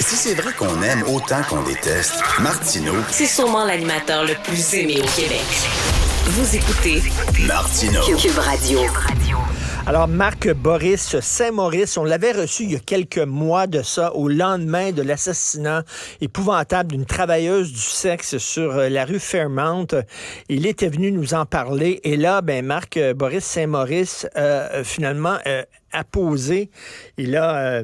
si c'est vrai qu'on aime autant qu'on déteste, Martineau, c'est sûrement l'animateur le plus aimé au Québec. Vous écoutez Martineau. Cube Radio. Alors, Marc Boris Saint-Maurice, on l'avait reçu il y a quelques mois de ça, au lendemain de l'assassinat épouvantable d'une travailleuse du sexe sur la rue Fairmount. Il était venu nous en parler. Et là, Marc Boris Saint-Maurice, finalement, apposé, il a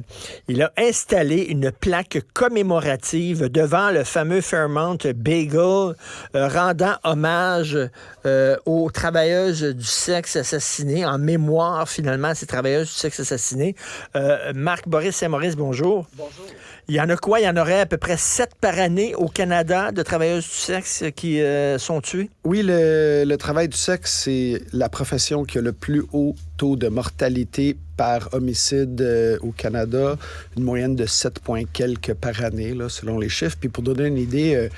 installé une plaque commémorative devant le fameux Fairmount Bagel, rendant hommage aux travailleuses du sexe assassinées, en mémoire finalement à ces travailleuses du sexe assassinées. Marc Boris Saint-Maurice, bonjour. Bonjour. Il y en a quoi? Il y en aurait à peu près 7 par année au Canada de travailleuses du sexe qui sont tuées? Oui, le travail du sexe, c'est la profession qui a le plus haut taux de mortalité par homicide au Canada, une moyenne de 7 points quelques par année, là, selon les chiffres. Puis pour donner une idée,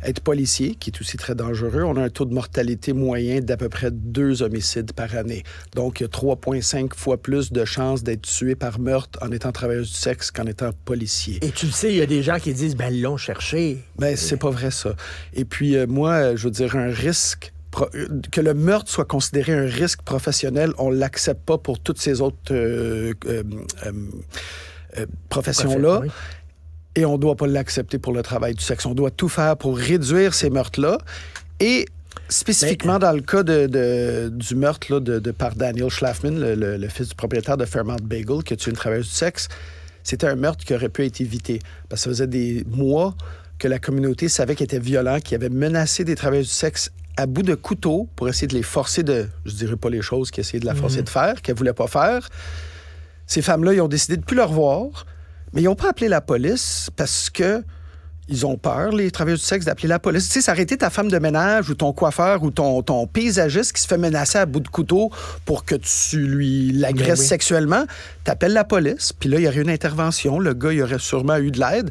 être policier, qui est aussi très dangereux, on a un taux de mortalité moyen d'à peu près 2 homicides par année. Donc, il y a 3,5 fois plus de chances d'être tué par meurtre en étant travailleuse du sexe qu'en étant policier. Et tu le sais, il y a des gens qui disent, ils l'ont cherché. C'est pas vrai, ça. Et puis, moi, je veux dire, un risque que le meurtre soit considéré un risque professionnel, on ne l'accepte pas pour toutes ces autres professions-là. Oui. Et on ne doit pas l'accepter pour le travail du sexe. On doit tout faire pour réduire ces meurtres-là. Et spécifiquement dans le cas du meurtre là, par Daniel Schlafman, le fils du propriétaire de Fairmount Bagel, qui a tué une travailleuse du sexe, c'était un meurtre qui aurait pu être évité. Parce que ça faisait des mois que la communauté savait qu'il était violent, qu'il avait menacé des travailleuses du sexe à bout de couteau pour essayer de les forcer je dirais pas les choses qu'il essayait de la forcer de faire, qu'elle voulait pas faire. Ces femmes-là, ils ont décidé de plus le revoir, mais ils n'ont pas appelé la police parce que ils ont peur, les travailleurs du sexe, d'appeler la police. Tu sais, ça aurait été ta femme de ménage ou ton coiffeur ou ton paysagiste qui se fait menacer à bout de couteau pour que tu lui l'agresses sexuellement. T'appelles la police, puis là, il y aurait une intervention. Le gars, il aurait sûrement eu de l'aide.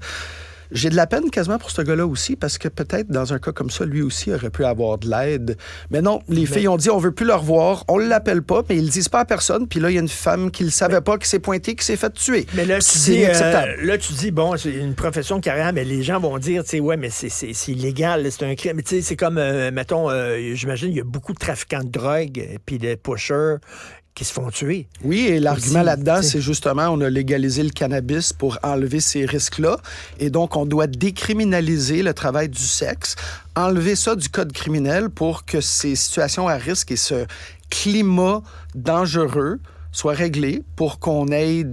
J'ai de la peine quasiment pour ce gars-là aussi, parce que peut-être, dans un cas comme ça, lui aussi aurait pu avoir de l'aide. Mais non, les filles ont dit, on veut plus le revoir, on l'appelle pas, mais ils le disent pas à personne. Puis là, il y a une femme qui le savait pas, qui s'est pointée, qui s'est fait tuer. Mais là, tu dis, bon, c'est une profession de carrière, mais les gens vont dire, tu sais, ouais, mais c'est illégal, c'est un crime. Mais tu sais, c'est comme, mettons, j'imagine, il y a beaucoup de trafiquants de drogue, puis de pushers qui se font tuer. Oui, et l'argument là-dedans, c'est justement, on a légalisé le cannabis pour enlever ces risques-là. Et donc, on doit décriminaliser le travail du sexe, enlever ça du code criminel pour que ces situations à risque et ce climat dangereux soient réglés pour qu'on ait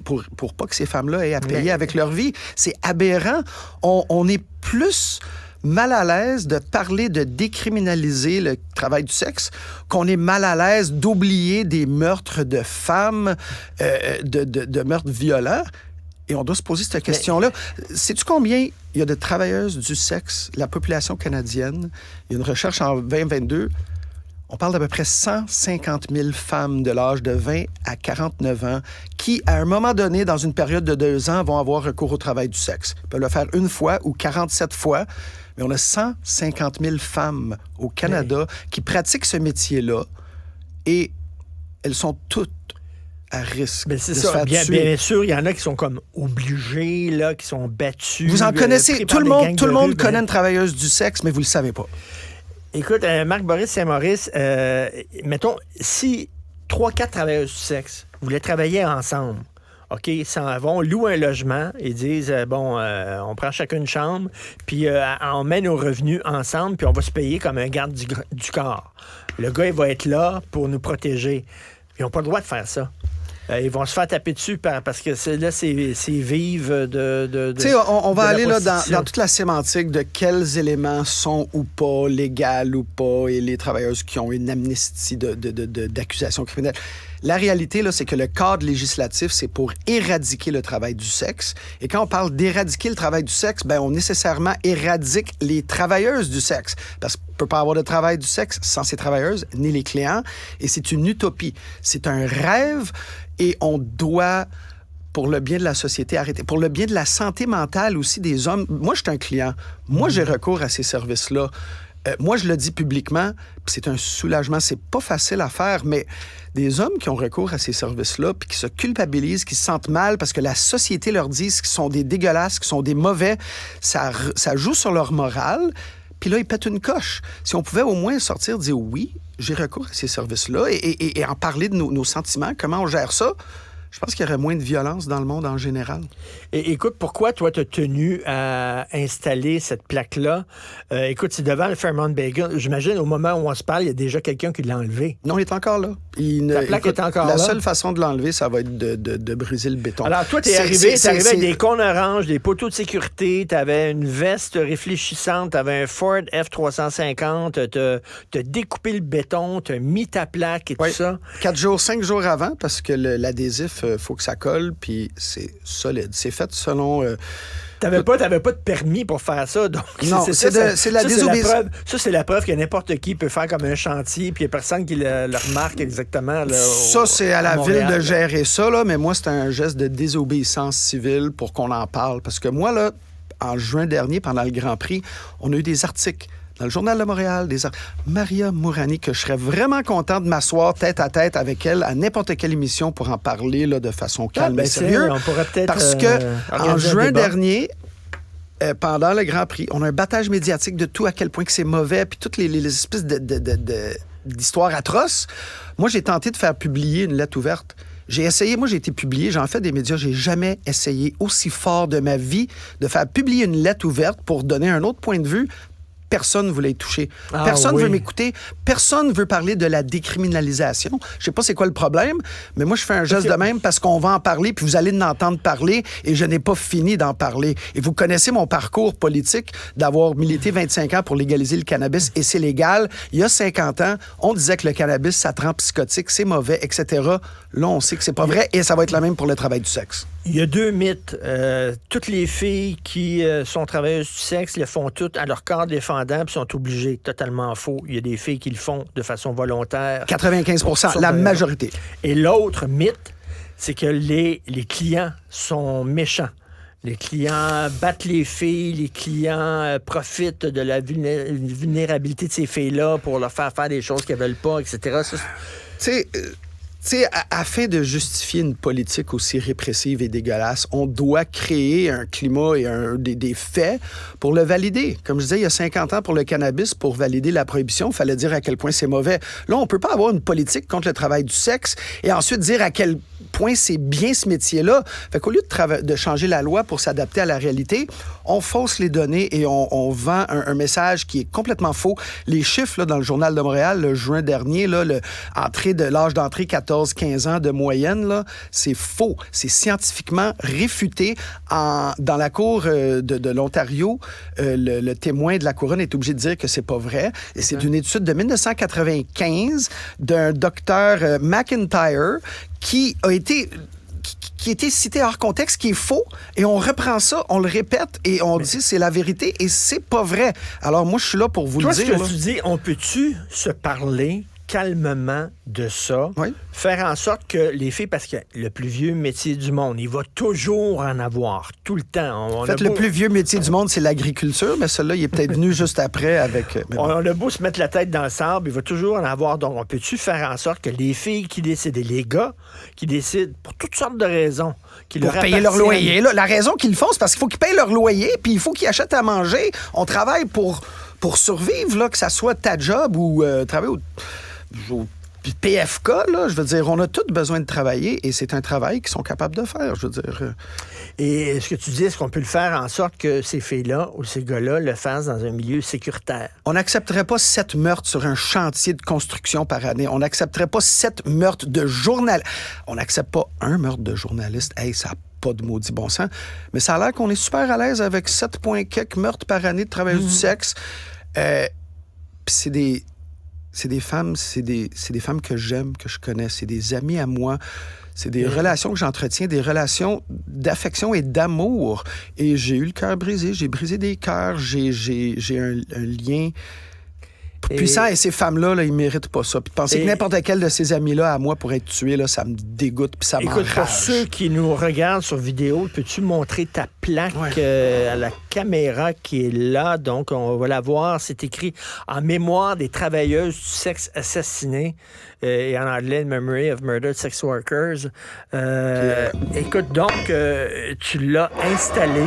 pour pas que ces femmes-là aient à payer avec leur vie. C'est aberrant. On est plus mal à l'aise de parler de décriminaliser le travail du sexe, qu'on est mal à l'aise d'oublier des meurtres de femmes, de meurtres violents. Et on doit se poser cette question-là. Sais-tu combien il y a de travailleuses du sexe, la population canadienne? Il y a une recherche en 2022. On parle d'à peu près 150 000 femmes de l'âge de 20 à 49 ans qui, à un moment donné, dans une période de 2 ans, vont avoir recours au travail du sexe. Ils peuvent le faire une fois ou 47 fois. Mais on a 150 000 femmes au Canada qui pratiquent ce métier-là et elles sont toutes à risque de se faire tuer. Bien sûr, il y en a qui sont comme obligés, là, qui sont battus. Vous en connaissez. Tout le monde connaît une travailleuse du sexe, mais vous le savez pas. Écoute, Marc Boris Saint-Maurice, mettons, si 3-4 travailleuses du sexe voulaient travailler ensemble, OK, ils s'en vont, louent un logement et disent, on prend chacun une chambre, puis on met nos revenus ensemble, puis on va se payer comme un garde du corps. Le gars, il va être là pour nous protéger. Ils n'ont pas le droit de faire ça. Ils vont se faire taper dessus parce que c'est vive de tu sais, on va aller là dans toute la sémantique de quels éléments sont ou pas légaux ou pas, et les travailleuses qui ont une amnistie d'accusation criminelle. La réalité, là, c'est que le cadre législatif, c'est pour éradiquer le travail du sexe. Et quand on parle d'éradiquer le travail du sexe, on nécessairement éradique les travailleuses du sexe. Parce qu'on ne peut pas avoir de travail du sexe sans ces travailleuses, ni les clients. Et c'est une utopie. C'est un rêve et on doit, pour le bien de la société, arrêter. Pour le bien de la santé mentale aussi des hommes. Moi, je suis un client. Moi, j'ai recours à ces services-là. Moi, je le dis publiquement, puis c'est un soulagement. C'est pas facile à faire, mais des hommes qui ont recours à ces services-là, puis qui se culpabilisent, qui se sentent mal parce que la société leur dit qu'ils sont des dégueulasses, qu'ils sont des mauvais, ça joue sur leur morale. Puis là, ils pètent une coche. Si on pouvait au moins sortir, dire oui, j'ai recours à ces services-là et en parler de nos sentiments, comment on gère ça, je pense qu'il y aurait moins de violence dans le monde en général. Et écoute, pourquoi toi, tu as tenu à installer cette plaque-là? Écoute, c'est devant le Fairmont Bagel. J'imagine, au moment où on se parle, il y a déjà quelqu'un qui l'a enlevé. Non, il est encore là. La plaque est encore là? La seule façon de l'enlever, ça va être de briser le béton. Alors, toi, t'es arrivé avec des cônes oranges, des poteaux de sécurité, t'avais une veste réfléchissante, t'avais un Ford F-350, t'as découpé le béton, t'as mis ta plaque et tout ça. 5 jours avant, parce que l'adhésif, faut que ça colle, puis c'est solide. C'est fait selon... T'avais pas de permis pour faire ça, donc non, c'est la désobéissance. Ça, c'est la preuve que n'importe qui peut faire comme un chantier, puis il n'y a personne qui le remarque exactement. Là, ça, c'est à la Montréal, ville de gérer ça, là, mais moi, c'est un geste de désobéissance civile pour qu'on en parle. Parce que moi, là, en juin dernier, pendant le Grand Prix, on a eu des articles dans le Journal de Montréal, Maria Mourani, que je serais vraiment content de m'asseoir tête à tête avec elle à n'importe quelle émission pour en parler là, de façon calme et sérieuse. On pourrait peut-être parce que en juin dernier, pendant le Grand Prix, on a un battage médiatique de tout, à quel point que c'est mauvais, puis toutes les espèces d'histoires atroces. Moi, j'ai tenté de faire publier une lettre ouverte. J'ai essayé, moi j'ai été publié, j'en fais des médias, j'ai jamais essayé aussi fort de ma vie de faire publier une lettre ouverte pour donner un autre point de vue. Personne ne voulait y toucher. Personne ne veut m'écouter. Personne ne veut parler de la décriminalisation. Je sais pas c'est quoi le problème, mais moi, je fais un geste de même parce qu'on va en parler, puis vous allez en entendre parler, et je n'ai pas fini d'en parler. Et vous connaissez mon parcours politique d'avoir milité 25 ans pour légaliser le cannabis, et c'est légal. Il y a 50 ans, on disait que le cannabis, ça te rend psychotique, c'est mauvais, etc. Là, on sait que c'est pas vrai, et ça va être la même pour le travail du sexe. Il y a deux mythes. Toutes les filles qui sont travailleuses du sexe le font toutes à leur corps défendant puis sont obligées. Totalement faux. Il y a des filles qui le font de façon volontaire. 95%, la majorité. Et l'autre mythe, c'est que les clients sont méchants. Les clients battent les filles, les clients profitent de la vulnérabilité de ces filles-là pour leur faire des choses qu'elles veulent pas, etc. Tu sais, afin de justifier une politique aussi répressive et dégueulasse, on doit créer un climat et des faits pour le valider. Comme je disais, il y a 50 ans, pour le cannabis, pour valider la prohibition, il fallait dire à quel point c'est mauvais. Là, on peut pas avoir une politique contre le travail du sexe et ensuite dire à quel point c'est bien ce métier-là. Fait qu'au lieu de changer la loi pour s'adapter à la réalité, on fausse les données et on vend un message qui est complètement faux. Les chiffres là, dans le Journal de Montréal, le juin dernier, là, l'âge d'entrée 14-15 ans de moyenne, là, c'est faux. C'est scientifiquement réfuté. Dans la cour de l'Ontario, le témoin de la couronne est obligé de dire que c'est pas vrai. Et c'est d'une étude de 1995 d'un docteur McIntyre qui a été cité hors contexte, qui est faux, et on reprend ça, on le répète, et on dit c'est la vérité, et c'est pas vrai. Alors moi, je suis là pour vous le dire. Toi, ce que tu dis, on peut-tu se parler calmement de ça, oui. Faire en sorte que les filles, parce que le plus vieux métier du monde, il va toujours en avoir, tout le temps. En fait, le plus vieux métier du monde, c'est l'agriculture, mais celui-là, il est peut-être venu juste après avec... On a beau se mettre la tête dans le sable, il va toujours en avoir. Donc, on peut-tu faire en sorte que les filles qui décident, et les gars qui décident, pour toutes sortes de raisons, pour payer leur loyer. Là, la raison qu'ils le font, c'est parce qu'il faut qu'ils payent leur loyer, puis il faut qu'ils achètent à manger. On travaille pour survivre, là, que ça soit ta job ou travailler au PFK, là, je veux dire, on a tous besoin de travailler et c'est un travail qu'ils sont capables de faire, je veux dire. Et ce que tu dis, est-ce qu'on peut le faire en sorte que ces filles-là ou ces gars-là le fassent dans un milieu sécuritaire? On n'accepterait pas 7 meurtres sur un chantier de construction par année. On n'accepterait pas 7 meurtres de journalistes. On n'accepte pas un meurtre de journaliste. Hey, ça n'a pas de maudit bon sens. Mais ça a l'air qu'on est super à l'aise avec 7 points quelques meurtres par année de travailleuses du sexe. Puis c'est des femmes que j'aime, que je connais. C'est des amis à moi. C'est des relations que j'entretiens, des relations d'affection et d'amour. Et j'ai eu le cœur brisé. J'ai brisé des cœurs. J'ai un lien Puissant, et ces femmes-là, là, ils méritent pas ça. Puis penser que n'importe quel de ces amis-là, à moi, pour être tué, là, ça me dégoûte puis ça m'enrage. Écoute, pour ceux qui nous regardent sur vidéo, peux-tu montrer ta plaque à la caméra qui est là? Donc, on va la voir. C'est écrit « En mémoire des travailleuses du sexe assassinées » et en anglais « Memory of Murdered Sex Workers ». Écoute, donc, tu l'as installé.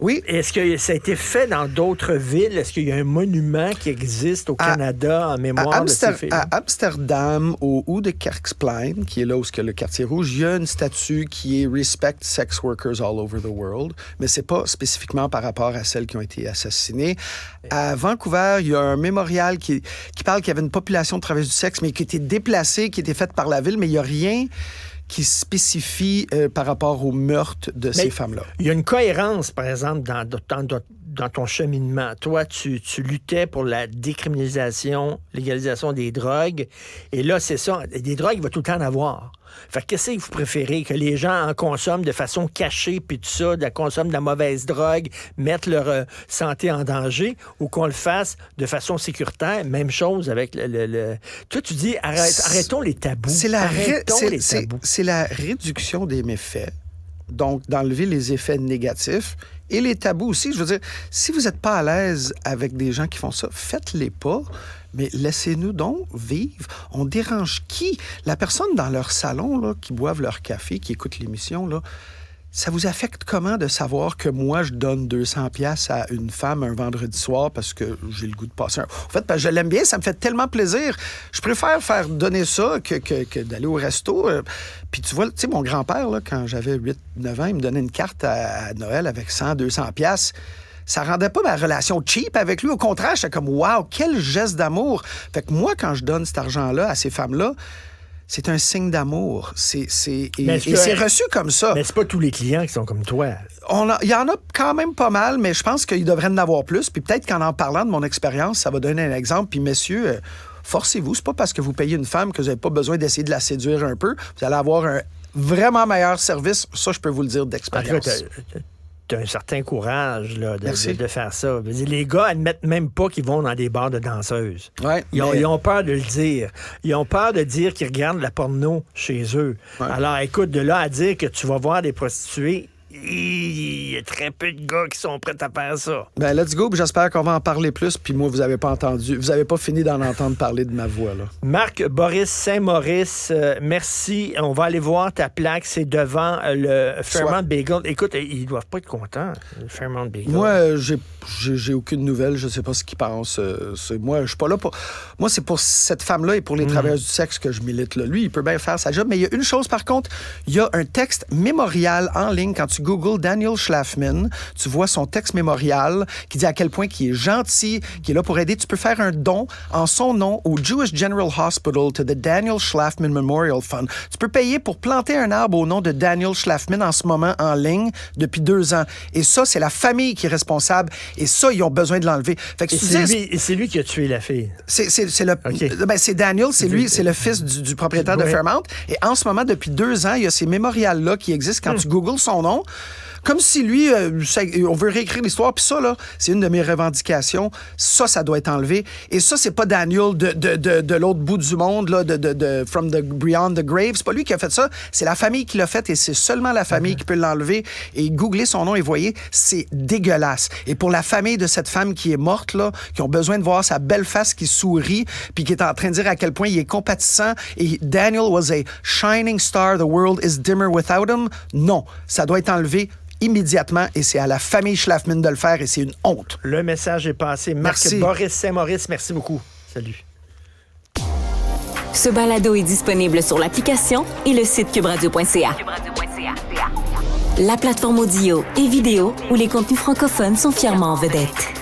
Oui. Est-ce que ça a été fait dans d'autres villes? Est-ce qu'il y a un monument qui existe au Canada en mémoire de ces filles? À Amsterdam, au Oude Kerksplein, qui est là où il y a le quartier rouge, il y a une statue qui est « Respect Sex Workers All Over the World », mais c'est pas spécifiquement par rapport à celles qui ont été assassinées. À Vancouver, il y a un mémorial qui parle qu'il y avait une population de travailleuses du sexe, mais qui était déplacée, qui était faite par la ville, mais il n'y a rien qui spécifie par rapport au meurtre de ces femmes-là. Il y a une cohérence, par exemple, dans ton cheminement. Toi, tu luttais pour la décriminalisation, légalisation des drogues. Et là, c'est ça. Des drogues, il va tout le temps en avoir. Fait que qu'est-ce que vous préférez? Que les gens en consomment de façon cachée, puis tout ça, consomment de la mauvaise drogue, mettent leur santé en danger, ou qu'on le fasse de façon sécuritaire? Même chose avec le... Toi, tu dis, arrêtons les tabous. C'est la réduction des méfaits. Donc, d'enlever les effets négatifs et les tabous aussi. Je veux dire, si vous n'êtes pas à l'aise avec des gens qui font ça, faites-les pas. Mais laissez-nous donc vivre. On dérange qui? La personne dans leur salon, là, qui boivent leur café, qui écoute l'émission, là, ça vous affecte comment de savoir que moi, je donne 200$ à une femme un vendredi soir parce que j'ai le goût de passer un... En fait, parce que je l'aime bien, ça me fait tellement plaisir. Je préfère faire donner ça que d'aller au resto. Puis tu vois, tu sais, mon grand-père, là, quand j'avais 8-9 ans, il me donnait une carte à Noël avec 100-200$. Ça rendait pas ma relation cheap avec lui. Au contraire, j'étais comme « Wow, quel geste d'amour! » Fait que moi, quand je donne cet argent-là à ces femmes-là, c'est un signe d'amour. Et c'est reçu comme ça. Mais c'est pas tous les clients qui sont comme toi. Il y en a quand même pas mal, mais je pense qu'il devrait en avoir plus. Puis peut-être qu'en parlant de mon expérience, ça va donner un exemple. Puis messieurs, forcez-vous. C'est pas parce que vous payez une femme que vous n'avez pas besoin d'essayer de la séduire un peu. Vous allez avoir un vraiment meilleur service. Ça, je peux vous le dire d'expérience. Tu as un certain courage là, de faire ça. Je veux dire, les gars admettent même pas qu'ils vont dans des bars de danseuses. Ouais, ils ont peur de le dire. Ils ont peur de dire qu'ils regardent la porno chez eux. Ouais. Alors, écoute, de là à dire que tu vas voir des prostituées, il y a très peu de gars qui sont prêts à faire ça. Ben, let's go. J'espère qu'on va en parler plus. Puis moi, vous n'avez pas entendu. Vous n'avez pas fini d'en entendre parler de ma voix, là. Marc Boris Saint-Maurice, merci. On va aller voir ta plaque. C'est devant le Fairmont Bagel. Écoute, ils doivent pas être contents, le Fairmont Bagel. Moi, j'ai aucune nouvelle. Je sais pas ce qu'ils pensent. Moi, je suis pas là pour... Moi, c'est pour cette femme-là et pour les travailleuses du sexe que je milite, là. Lui, il peut bien faire sa job. Mais il y a une chose, par contre. Il y a un texte mémorial en ligne. Quand tu googles Daniel Schlafman, tu vois son texte mémorial qui dit à quel point il est gentil, qui est là pour aider. Tu peux faire un don en son nom au Jewish General Hospital to the Daniel Schlafman Memorial Fund. Tu peux payer pour planter un arbre au nom de Daniel Schlafman en ce moment en ligne depuis 2 ans. Et ça, c'est la famille qui est responsable. Et ça, ils ont besoin de l'enlever. Fait que c'est lui qui a tué la fille. C'est Daniel, c'est lui, c'est le fils du propriétaire de Fairmont. Et en ce moment, depuis 2 ans, il y a ces mémorials-là qui existent quand tu googles son nom. Comme si lui, on veut réécrire l'histoire. Puis ça, là, c'est une de mes revendications. Ça doit être enlevé. Et ça, c'est pas Daniel de l'autre bout du monde, là, from the beyond the grave. C'est pas lui qui a fait ça. C'est la famille qui l'a fait et c'est seulement la famille qui peut l'enlever. Et googlez son nom et voyez, c'est dégueulasse. Et pour la famille de cette femme qui est morte, là, qui ont besoin de voir sa belle face qui sourit, puis qui est en train de dire à quel point il est compatissant et Daniel was a shining star, the world is dimmer without him. Non, ça doit être enlevé immédiatement, et c'est à la famille Schlafman de le faire, et c'est une honte. Le message est passé. Marc Boris Saint-Maurice, merci beaucoup. Salut. Ce balado est disponible sur l'application et le site cubradio.ca. La plateforme audio et vidéo où les contenus francophones sont fièrement en vedette.